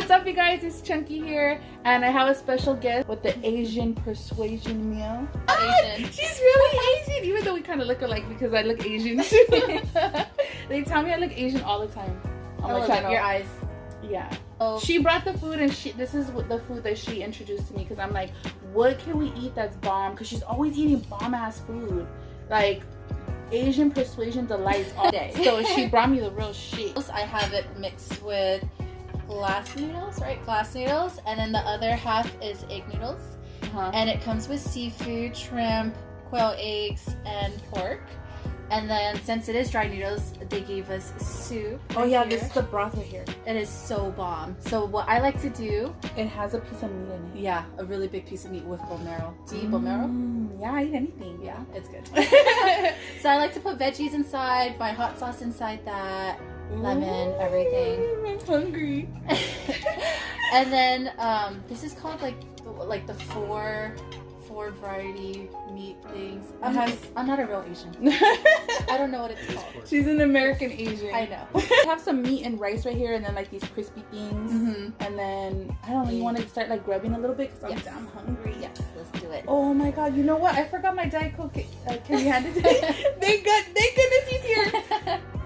What's up, you guys? It's Chunky here, and I have a special guest with the Asian persuasion meal. Asian. She's really Asian, even though we kind of look alike because I look Asian too. They tell me I look Asian all the time on my channel. Your eyes. Yeah. Oh. She brought the food, and this is the food that she introduced to me because I'm like, what can we eat that's bomb? Because she's always eating bomb ass food, like Asian persuasion delights all day. So she brought me the real shit. I have it mixed with glass noodles, right? Glass noodles, and then the other half is egg noodles. And it comes with seafood, shrimp, quail eggs, and pork. And then since it is dry noodles, they gave us soup. Oh yeah, this is the broth right here. It is so bomb. So what I like to do, it has a piece of meat in it. Yeah, a really big piece of meat with bone marrow. Do you eat bone marrow? Yeah, I eat anything. Yeah, it's good. So I like to put veggies inside, my hot sauce inside that, lemon, everything. I'm hungry. And then this is called like the four variety meat things. I'm not a real Asian. I don't know what it's called. She's an American Asian. I know. I have some meat and rice right here, and then like these crispy things. And then I don't know. You want to start like grubbing a little bit because I'm hungry. Yes, let's do it. Oh my god! You know what? I forgot my Diet Coke. Can you hand it to me? Thank goodness he's here.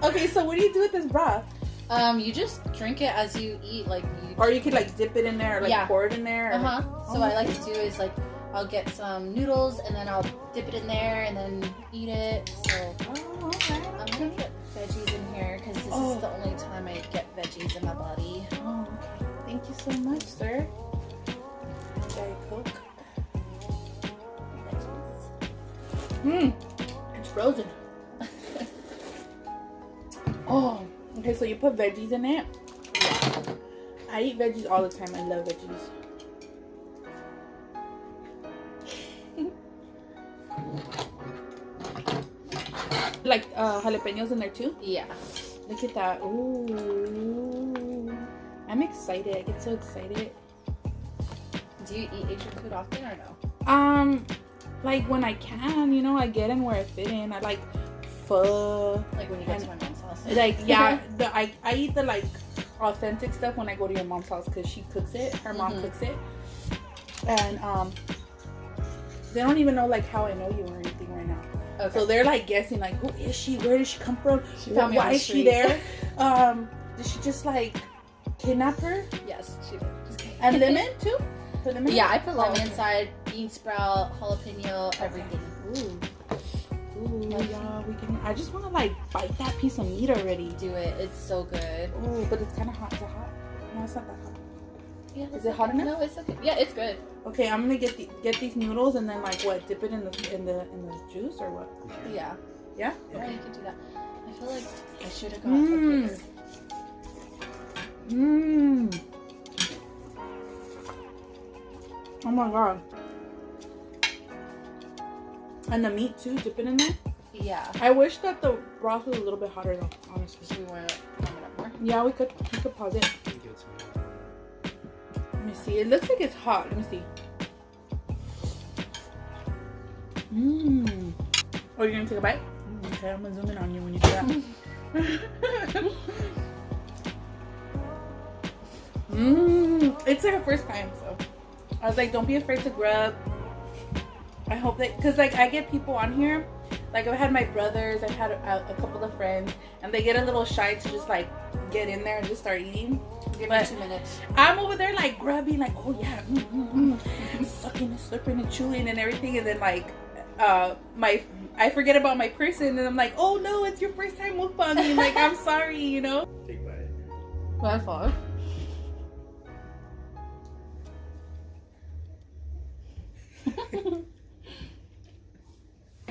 Okay, so what do you do with this broth? You just drink it as you eat, or you could like dip it in there, or like pour it in there. So what I like to do is like I'll get some noodles and then I'll dip it in there and then eat it. So okay. I'm gonna put veggies in here because this is the only time I get veggies in my body. Oh, okay. Thank you so much, sir. Diet Coke. Veggies. It's frozen. Oh, okay. So you put veggies in it. Yeah. I eat veggies all the time. I love veggies. Like jalapenos in there too? Yeah. Look at that. Ooh. I'm excited. I get so excited. Do you eat Asian food often or no? Like when I can, you know, I get in where I fit in. I like pho. Like when you go to my mom's house. Like yeah, I eat the like authentic stuff when I go to your mom's house because she cooks it. Her mom cooks it. And they don't even know like how I know you or anything right now. Okay. So they're like guessing like, who is she? Where did she come from? Why is she there? Did she just like kidnap her? Yes, she did. And lemon too? Put lemon? Yeah, I put lemon inside, bean sprout, jalapeno, everything. Ooh, yeah, we can. I just want to like bite that piece of meat already. Do it. It's so good. Ooh, but it's kind of hot. Is it hot? No, it's not that hot. Yeah, is it hot enough? No, it's okay. Yeah, it's good. Okay, I'm gonna get these noodles and then like what? Dip it in the juice or what? Yeah. Yeah. Okay, you can do that. I feel like I should have got a bigger. Oh my god. And the meat too. Dip it in there. Yeah. I wish that the broth was a little bit hotter though. Honestly. Should we warm it up more? Yeah, we could pause it. Let me see. It looks like it's hot. Let me see. Oh, you're gonna take a bite? Okay, I'm gonna zoom in on you when you do that. It's her first time, so I was like, don't be afraid to grub. I hope that, cause like I get people on here, like I've had my brothers, I've had a couple of friends, and they get a little shy to just like get in there and just start eating. Give me 2 minutes. I'm over there like grubbing, like, oh yeah, sucking and slurping and chewing and everything, and then like I forget about my person, and I'm like, oh no, it's your first time mukbanging, like I'm sorry, you know. Big bite. By far.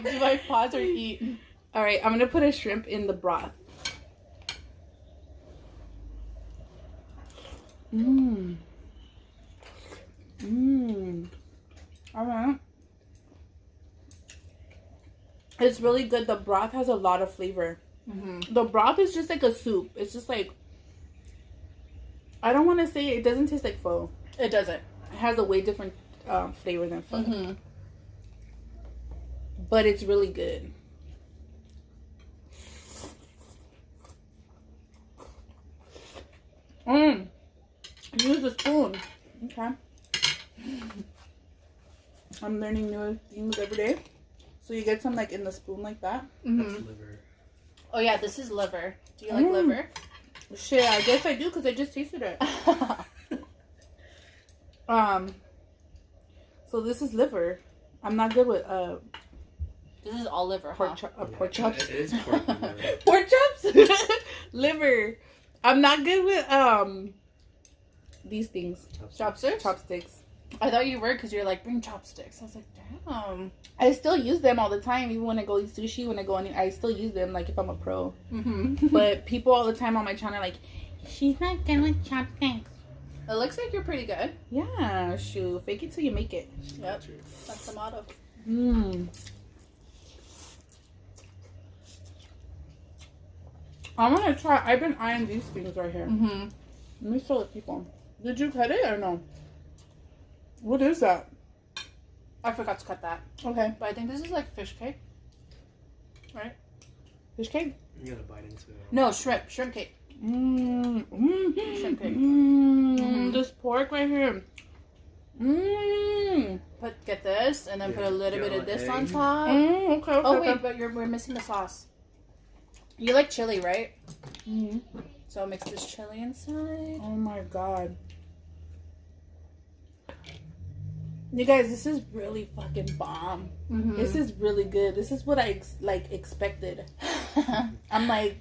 Do I pause or eat? All right, I'm gonna put a shrimp in the broth. All right. It's really good. The broth has a lot of flavor. The broth is just like a soup. It's just like, I don't want to say it doesn't taste like pho. It doesn't. It has a way different flavor than pho. But it's really good. Use use a spoon. Okay. I'm learning new things every day. So you get some like in the spoon like that. Mm-hmm. That's liver. Oh yeah, this is liver. Do you like liver? Shit, I guess I do because I just tasted it. So this is liver. I'm not good with This is all liver, pork chops. It is pork liver. Pork chops? Liver. I'm not good with these things. Chopsticks? Chopsticks. I thought you were because you're like, bring chopsticks. I was like, damn. I still use them all the time. Even when I go eat sushi, when I go I still use them like if I'm a pro. Mm-hmm. But people all the time on my channel are like, she's not good with chopsticks. It looks like you're pretty good. Yeah, shoot. Fake it till you make it. Yep. That's the motto. Mmm. I'm gonna try. I've been eyeing these things right here. Mm-hmm. Let me show the people. Did you cut it or no? What is that? I forgot to cut that. Okay. But I think this is like fish cake. Right? Fish cake? You gotta bite into it. No, shrimp. Shrimp cake. Mmm. Mmm. Shrimp cake. Mmm. This pork right here. Mmm. Get this and then put a little bit of this on top. Mmm. Okay. Oh wait, but we're missing the sauce. You like chili, right? Mm-hmm. So mix this chili inside. Oh my god. You guys, this is really fucking bomb. Mm-hmm. This is really good. This is what I expected. I'm like,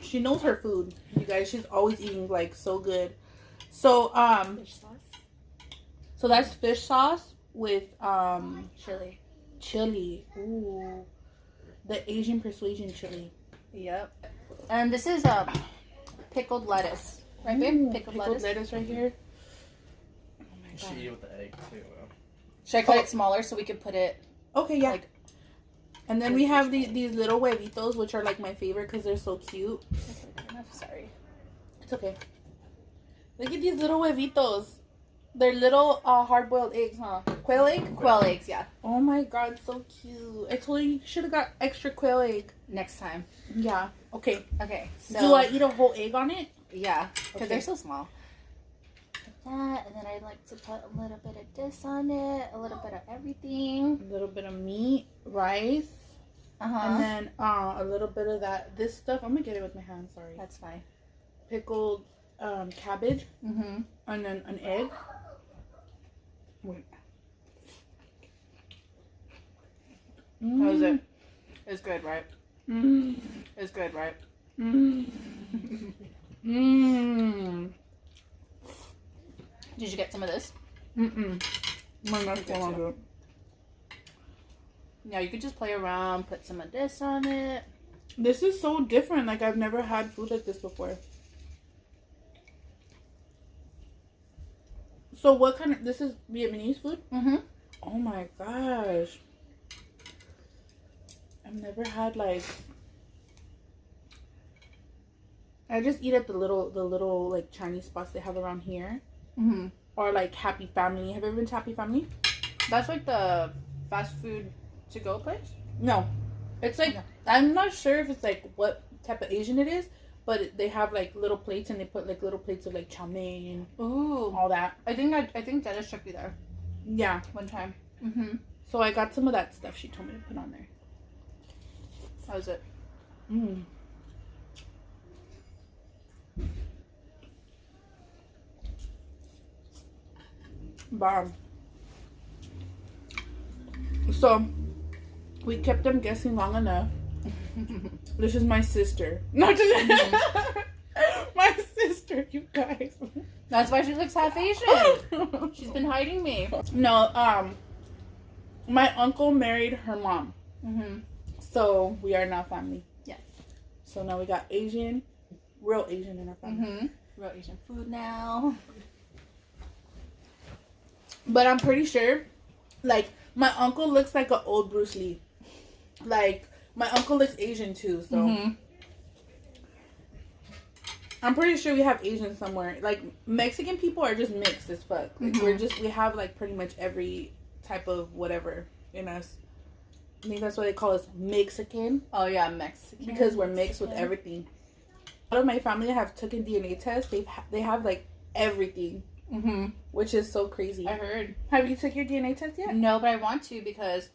she knows her food. You guys, she's always eating like so good. So Fish sauce. so that's fish sauce with Chili. chili. Ooh, the Asian persuasion chili. Yep. And this is pickled lettuce. Right, babe? Ooh, Pickled pickled lettuce. lettuce right here. Oh my You should god. eat it with the egg too. Should I cut it smaller so we could put it Okay, yeah. like? And then we have these little huevitos, which are like my favorite because they're so cute. Sorry. It's okay. Look at these little huevitos. They're little hard-boiled eggs, huh? Quail egg? Quail eggs, yeah. Oh my god, so cute. I told you should have got extra quail egg. Next time. Yeah. Okay. Okay. So Do I eat a whole egg on it? yeah, because Okay. they're so small. Like that, and then I like to put a little bit of this on it, a little bit of everything. A little bit of meat, rice, Uh-huh. and then a little bit of this stuff. I'm gonna get it with my hands. Sorry. That's fine. Pickled cabbage, Mm-hmm. and then an egg. Wait. How is it? It's good, right? Mmm. It's good, right? Mmm. Mmm. Did you get some of this? Mm-mm. My next one I'll do. Yeah, you could just play around, put some of this on it. This is so different. Like, I've never had food like this before. So what kind of... This is Vietnamese food? Mm-hmm. Oh my gosh. I've never had like... I just eat at the little like Chinese spots they have around here. Mm-hmm. Or like Happy Family. Have you ever been to Happy Family? That's like the fast food to-go place? No. It's like... No. I'm not sure if it's like what type of Asian it is. But they have like little plates and they put like little plates of like chow mein, Ooh. all that. I think Dennis took me there Yeah. one time. Mm-hmm. So I got some of that stuff she told me to put on there. How's it? Mm. Bomb. So we kept them guessing long enough. This is my sister. Not just my sister, you guys. That's why she looks half Asian. She's been hiding me. No, my uncle married her mom. Mm-hmm. So we are now family. Yes. So now we got Asian, real Asian in our family. Mm-hmm. Real Asian food now. But I'm pretty sure, like, my uncle looks like an old Bruce Lee. Like, my uncle looks Asian too, so. Mm-hmm. I'm pretty sure we have Asian somewhere. Like, Mexican people are just mixed as fuck. Like, Mm-hmm. we have, like, pretty much every type of whatever in us. I think that's why they call us Mexican. Oh yeah, Mexican. Because we're mixed with everything. A lot of my family have taken DNA tests. They have, like, everything. Mm-hmm. which is so crazy. I heard. Have you took your DNA test yet? No, but I want to because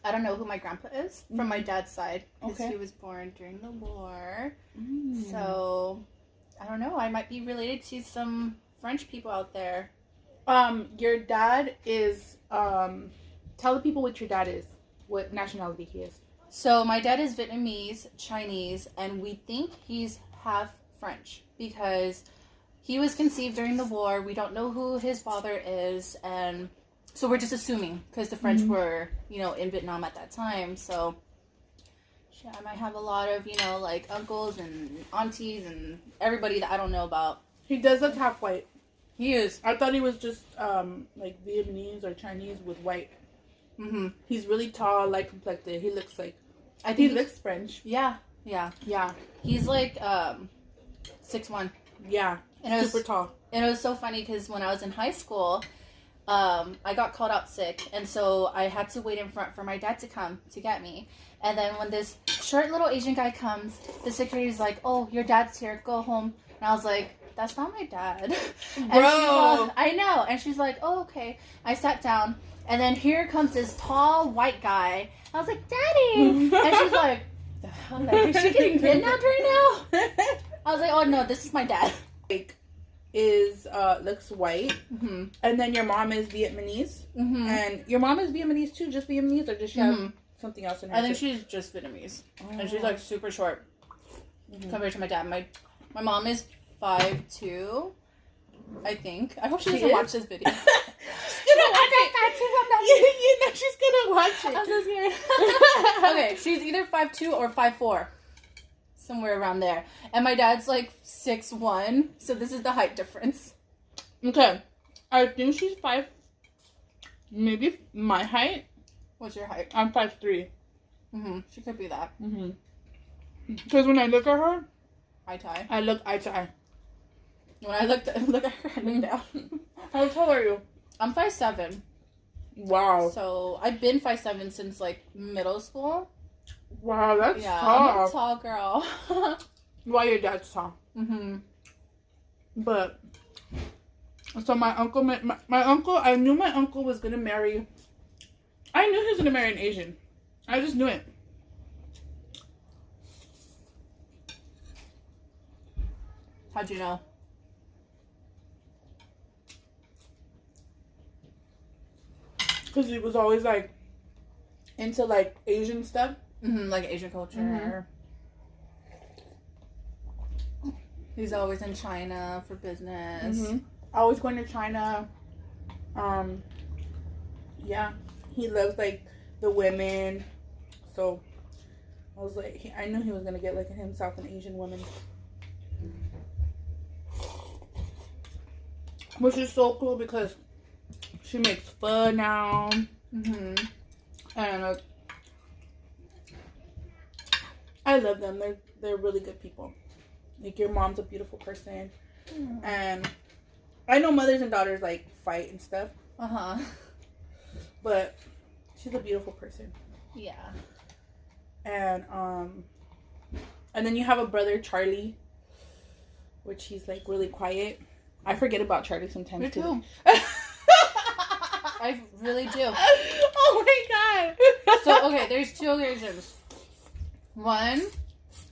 I don't know who my grandpa is from my dad's side because Okay. he was born during the war. Mm. So I don't know. I might be related to some French people out there. Your dad is tell the people what your dad is, what nationality he is. So my dad is Vietnamese, Chinese, and we think he's half French because he was conceived during the war. We don't know who his father is, and so we're just assuming because the French were, in Vietnam at that time. So yeah, I might have a lot of, like uncles and aunties and everybody that I don't know about. He does look half white. He is. I thought he was just like Vietnamese or Chinese with white. Mm-hmm. He's really tall, light complected. He looks like I think he looks French. Yeah. Yeah. He's like 6'1". Yeah. And it was super tall. And it was so funny because when I was in high school, I got called out sick. And so I had to wait in front for my dad to come to get me. And then when this short little Asian guy comes, the security's like, "Oh, your dad's here. Go home." And I was like, "That's not my dad." And Bro. I know. And she's like, "Oh, okay." I sat down. And then here comes this tall white guy. I was like, "Daddy." And she's like, "The hell? Like, is she getting kidnapped right now?" I was like, "Oh, no, this is my dad." Is looks white, Mm-hmm. and then your mom is Vietnamese, Mm-hmm. and your mom is Vietnamese too, just Vietnamese, or does she have something else in her? I think too? she's just Vietnamese. And she's like super short compared to my dad. My mom is 5'2", I think. I hope she doesn't is? watch this video. She's gonna watch it. You know she's gonna watch it. I'm so scared. Okay, she's either 5'2" or 5'4". Somewhere around there. And my dad's like 6'1", so this is the height difference. Okay, I think she's maybe my height. What's your height? I'm 5'3". She could be that. Because when I look at her, Eye to eye. I look eye to eye. When I look at her, I look down. How tall are you? I'm 5'7". Wow. So I've been 5'7" since like middle school. Wow, that's Yeah, tall. I'm a tall girl. Why your dad's tall? But so my uncle, my uncle, I knew my uncle was gonna marry. I knew he was gonna marry an Asian. I just knew it. How'd you know? Because he was always like into like Asian stuff. Like Asian culture. He's always in China for business. Always going to China. Yeah, he loves like the women. So I was like, I knew he was gonna get like himself an Asian woman, which is so cool because she makes pho now. And I love them. They're really good people. Like your mom's a beautiful person, and I know mothers and daughters like fight and stuff. But she's a beautiful person. Yeah. And then you have a brother, Charlie, which he's like really quiet. I forget about Charlie sometimes. Me too. I really do. Oh my god. So okay, there's two occasions. One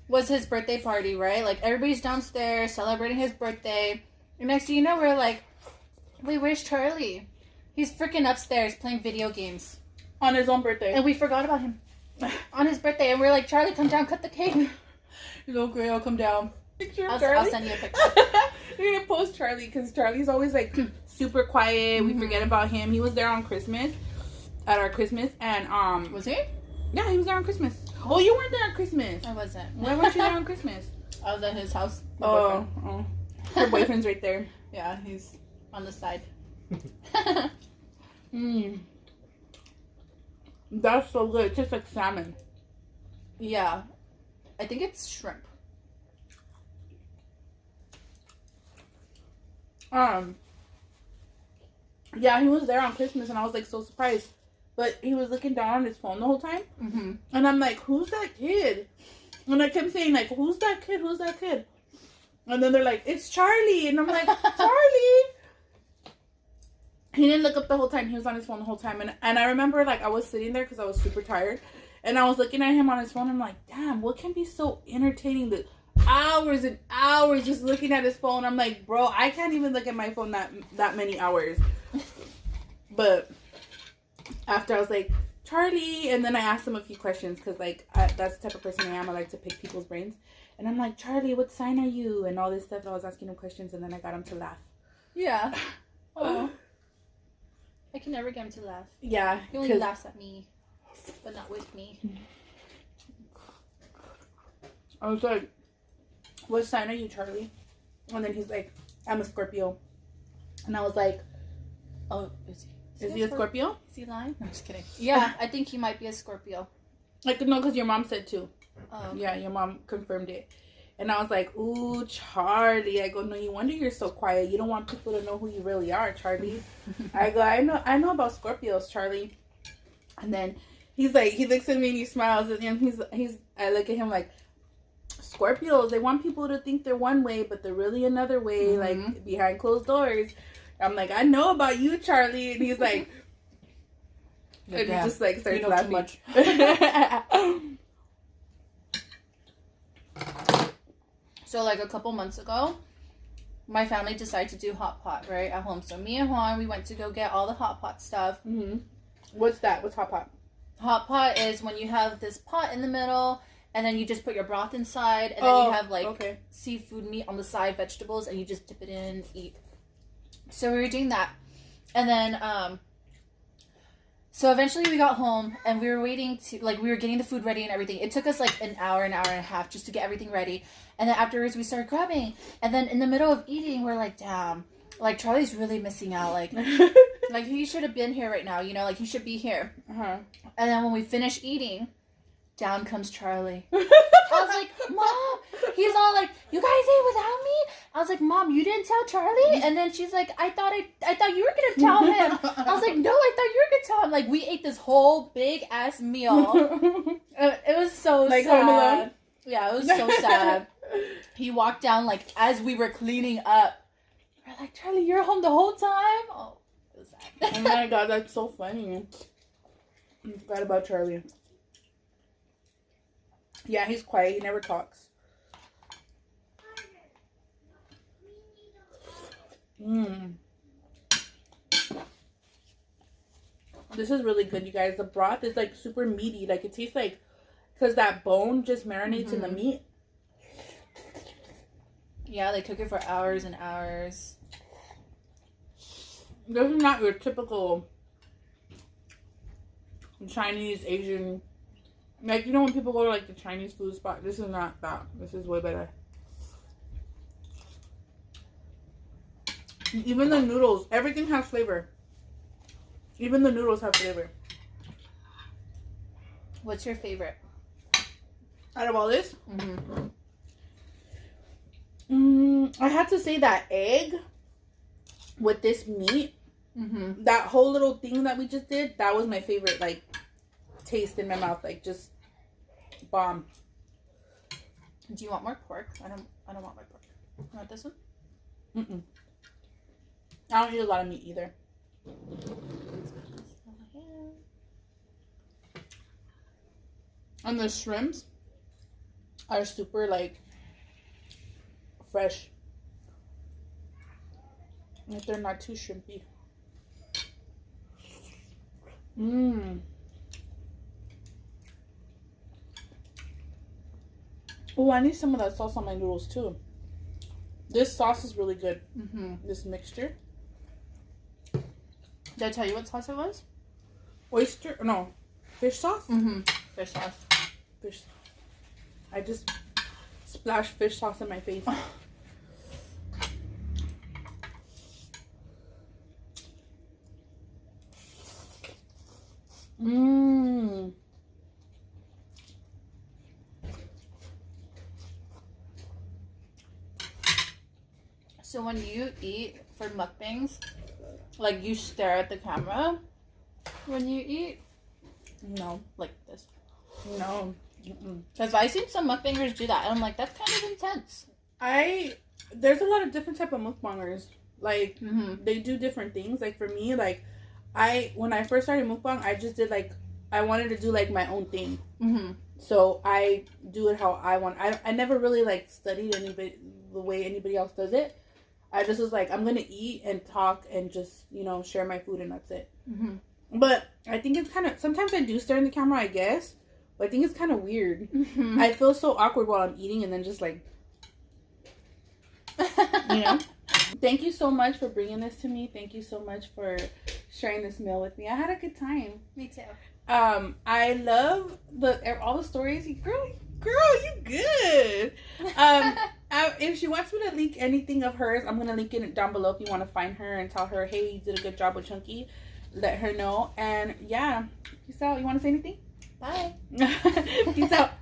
was his birthday party, right? Like everybody's downstairs celebrating his birthday. And next thing you know, we're like, wait, where's Charlie? He's freaking upstairs playing video games. On his own birthday. And we forgot about him. On his birthday. And we're like, Charlie, come down, cut the cake. He's okay, I'll come down. Picture of I'll Charlie? send you a picture. We're gonna post Charlie because Charlie's always like super quiet. We forget about him. He was there on Christmas. At our Christmas. And Was he? yeah, he was there on Christmas. Oh, you weren't there on Christmas. I wasn't. Why weren't you there on Christmas? I was at his house. My Oh, boyfriend. her boyfriend's right there. Yeah, he's on the side. That's so good. It tastes like salmon. Yeah. I think it's shrimp. Yeah, he was there on Christmas, and I was like so surprised. But he was looking down on his phone the whole time, and I'm like, "Who's that kid?" And I kept saying like, "Who's that kid? Who's that kid?" And then they're like, "It's Charlie," and I'm like, "Charlie." He didn't look up the whole time. He was on his phone the whole time. And I remember, like, I was sitting there because I was super tired. And I was looking at him on his phone. I'm like, damn, what can be so entertaining? The hours and hours just looking at his phone. I'm like, bro, I can't even look at my phone that many hours. But after I was like, Charlie, and then I asked him a few questions because, like, that's the type of person I am. I like to pick people's brains. And I'm like, Charlie, what sign are you? And all this stuff. And I was asking him questions, and then I got him to laugh. Yeah. Oh. I can never get him to laugh. Yeah. He only laughs at me, but not with me. I was like, what sign are you, Charlie? And then he's like, I'm a Scorpio. And I was like, Oh, is he a Scorpio? Is he lying? No, I'm just kidding. Yeah, I think he might be a Scorpio. Like, no, because your mom said too. Oh. Yeah, your mom confirmed it. And I was like, ooh, Charlie. I go, no, you wonder you're so quiet. You don't want people to know who you really are, Charlie. I go, I know about Scorpios, Charlie. And then he's like, he looks at me and he smiles. And I look at him like, Scorpios, they want people to think they're one way, but they're really another way, like behind closed doors. I'm like, I know about you, Charlie. And he's like, and he just like starts laughing. Much. So like a couple months ago, my family decided to do hot pot right at home. So me and Juan, we went to go get all the hot pot stuff. Mm-hmm. What's that? What's hot pot? Hot pot is when you have this pot in the middle, and then you just put your broth inside, and then you have like seafood, meat on the side, vegetables, and you just dip it in, eat. So we were doing that, and then so eventually we got home, and we were waiting to, like, we were getting the food ready and everything. It took us like an hour and a half just to get everything ready. And then afterwards we started grabbing. And then in the middle of eating, we're like, damn, like Charlie's really missing out. Like, like he should have been here right now, you know, like he should be here. And then when we finished eating, down comes Charlie. I was like, Mom, he's all like, you guys ate without me? I was like, Mom, you didn't tell Charlie? And then she's like, I thought you were gonna tell him. I was like, no, I thought you were gonna tell him. Like, we ate this whole big ass meal. It was so like sad. Home Alone? Yeah, it was so sad. He walked down like as we were cleaning up. We're like, Charlie, you're home the whole time? Oh, it was sad. Oh my god, that's so funny. I forgot about Charlie. Yeah, he's quiet. He never talks. This is really good, you guys. The broth is like super meaty. Like it tastes like, because that bone just marinates in the meat. Yeah, they cook it for hours and hours. This is not your typical Chinese, Asian. Like, you know when people go to like the Chinese food spot? This is not that. This is way better. Even the noodles, everything has flavor. Even the noodles have flavor. What's your favorite? Out of all this? I had to say that egg with this meat. That whole little thing that we just did, that was my favorite, like, taste in my mouth. Like, just bomb. Do you want more pork? I don't want more pork. You want this one? I don't eat a lot of meat either. And the shrimps are super, like, fresh. Like, they're not too shrimpy. Oh, I need some of that sauce on my noodles too. This sauce is really good. This mixture. Did I tell you what sauce it was? Oyster, no, fish sauce? Fish sauce. Fish sauce. I just splashed fish sauce in my face. So when you eat for mukbangs, like you stare at the camera when you eat? No. Like this? No. Because I've seen some mukbangers do that, and I'm like, that's kind of intense. There's a lot of different type of mukbangers. Like they do different things. Like for me, like when I first started mukbang, I just did like I wanted to do like my own thing. So I do it how I want. I never really like studied anybody the way anybody else does it. I just was like, I'm gonna eat and talk and just, you know, share my food and that's it. But I think it's kind of, sometimes I do stare in the camera, I guess. But I think it's kind of weird. I feel so awkward while I'm eating and then just like, you know. Thank you so much for bringing this to me. Thank you so much for sharing this meal with me. I had a good time. Me too. I love all the stories. Girl, you good. If she wants me to link anything of hers, I'm gonna link it down below if you want to find her and tell her, hey, you did a good job with Chunky. Let her know. And yeah, peace out. You want to say anything? Bye. Peace out.